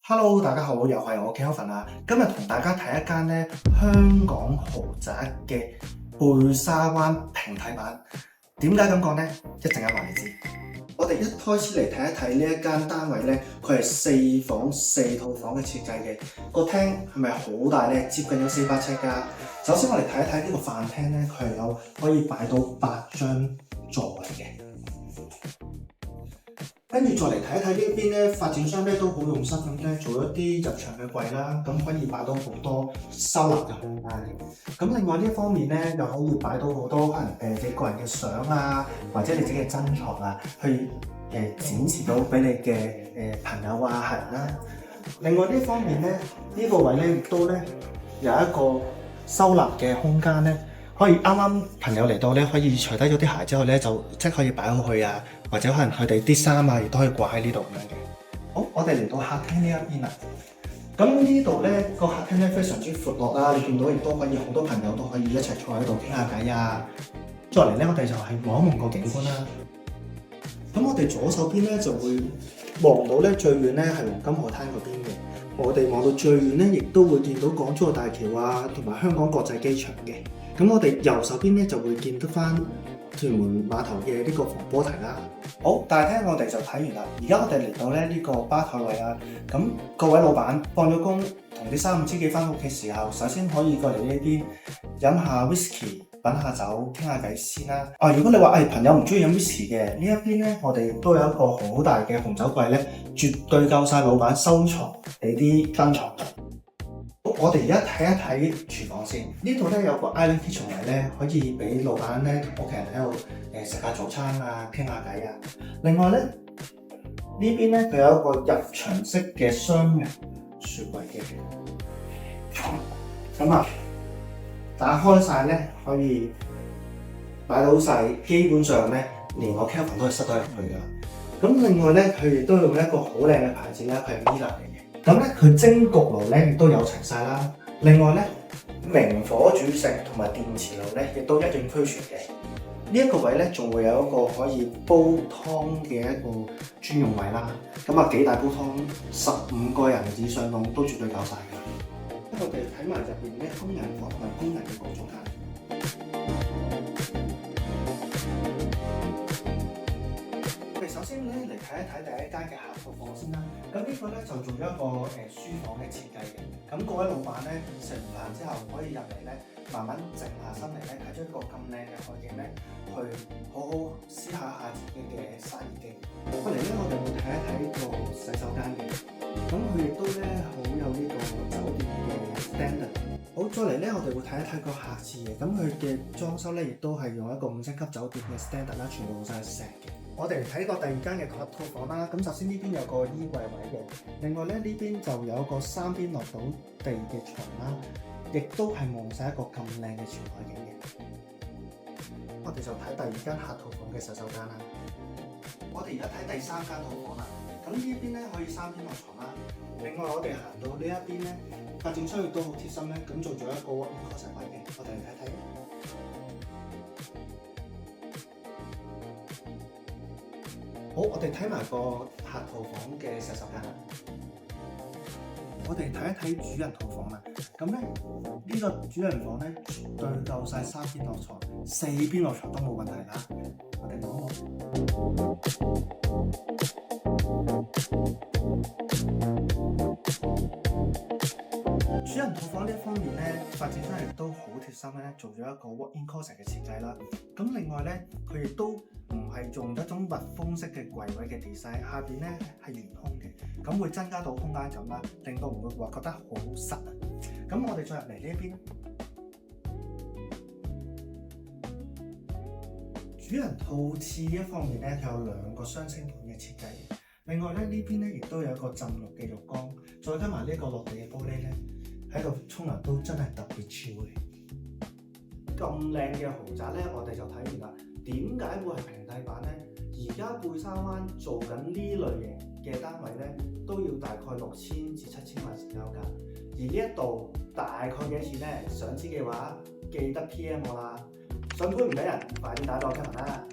Hello，大家好，又係我 Kelvin 啊！今日同大家睇一間咧香港豪宅嘅貝沙灣平替版。點解咁講呢？一陣間話你知。我哋一開始嚟睇一睇呢一間單位咧，佢係4房4套房嘅設計嘅。個廳係咪好大咧？接近有400尺㗎。首先我哋睇一睇呢個飯廳咧，佢係有可以擺到8張座位嘅。跟住再嚟睇一睇呢一邊咧，發展商咧都好用心咁咧做一啲入場嘅櫃啦，咁可以擺到好多收納嘅空間嘅。咁另外呢一方面咧，又可以擺到好多可能你個人嘅相啊，或者你自己嘅珍藏啊，去展示到俾你嘅朋友啊客人啦。另外呢方面咧，呢個位咧亦都咧有一個收納嘅空間咧。可以啱啱朋友嚟到咧，可以除低咗啲鞋之後咧，就即係可以擺好去啊，或者可能佢哋啲衫啊，亦都可以掛喺呢度咁樣嘅。好，我哋嚟到客廳呢一邊啦。咁呢度咧個客廳咧非常之闊落啦，你見到亦都可以好多朋友都可以一齊坐喺度傾下偈啊。再嚟咧，我哋就係望一望個景觀啦。咁我哋左手邊咧就會望到咧最遠咧係黃金海灘嗰邊嘅。我哋望到最遠咧，亦都會見到港珠澳大橋啊，同埋香港國際機場嘅。咁我哋右手邊咧就會見得翻屯門碼頭嘅呢個防波堤啦。好，大廳我哋就睇完啦。而家我哋嚟到咧呢個吧台位啦。咁各位老闆放咗工，同啲3、5知己翻屋企時候，首先可以過嚟呢邊飲下 whisky， 品下酒，傾下偈先啦。如果你話朋友唔中意飲 whisky 嘅，呢一邊咧我哋都有一個好大嘅紅酒櫃咧，絕對夠晒老闆收藏你啲珍藏。我哋而家睇一睇廚房先，呢度咧有個 Island Kitchen 位咧，可以俾老闆咧同屋企人喺度食下早餐啊，傾下偈啊。另外咧呢邊咧佢有一個入牆式嘅雙人雪櫃嘅，咁打開晒咧可以擺到晒，基本上咧連我 Kelvin 都係塞得入去噶。咁另外咧佢亦都用一個好靚嘅牌子咧，佢係 Miele 嚟嘅。咁咧，佢蒸焗爐咧亦都有齊晒啦。另外咧，明火煮食同埋電磁爐咧，亦都一應俱全嘅。呢一個位咧，仲會有一個可以煲湯嘅一個專用位啦。咁幾大煲湯，15個人以上用都絕對夠晒㗎。我哋睇埋入邊咧，工人房同埋工人嘅各種間。首先咧嚟睇一睇第一間嘅客套房先啦。咁呢個咧就做咗一個書房嘅設計嘅。咁各位老闆咧食完飯之後可以入嚟咧，慢慢靜下心嚟咧，睇咗一個咁靚嘅海景咧，去好好思考下自己嘅生意經。過嚟咧，我哋會睇一睇個洗手間嘅。咁佢亦都咧好有呢個酒店嘅 standard。好，再嚟咧，我哋會睇一睇個客廁嘅。咁佢嘅裝修咧，亦都係用一個5星級酒店嘅 standard 啦，全部用晒石嘅。我哋嚟睇個第二間嘅客套房啦。咁首先呢邊有個衣櫃位嘅，另外咧呢邊就有個3邊落到地嘅床啦，亦都係望晒一個咁靚嘅全海景嘅。我哋就睇第二間客套房嘅洗手間啦。我哋而家睇第3間套房啦。咁呢邊咧可以3邊落床啦。另外我哋行到呢一邊咧，發展商亦都好貼心咧，咁做咗一個 walk-in closet 位嘅。我哋嚟睇睇。好，我哋睇埋個客套房嘅洗手間啦。我哋睇一睇主人套房啦。咁咧呢個主人房咧，絕對夠晒3邊落床，4邊落床都冇問題啦。我哋望一望。主人套房呢一方面咧，發展商亦都好貼心咧，做咗一個 walk-in closet 嘅設計啦。咁另外咧，佢亦都唔係用一種密封式嘅櫃位嘅 design， 下邊咧係懸空嘅，咁會增加到空間感啦，令到唔會話覺得好實啊。咁我哋再入嚟呢一邊，主人套廁呢一方面咧，佢有2個雙星盤嘅設計。另外咧呢邊咧亦都有一個浸浴嘅浴缸，再加埋呢個落地嘅玻璃咧，喺度沖涼都真係特別超嘅。咁靚嘅豪宅咧，我哋就睇完啦。點解會係平替版呢？而家貝沙灣做緊呢類型嘅單位咧，都要大概6000至7000萬成交價。而呢一度大概幾多錢呢？想知嘅話，記得 PM 我啦。上盤唔俾人，快啲打俾我 Kelvin啦。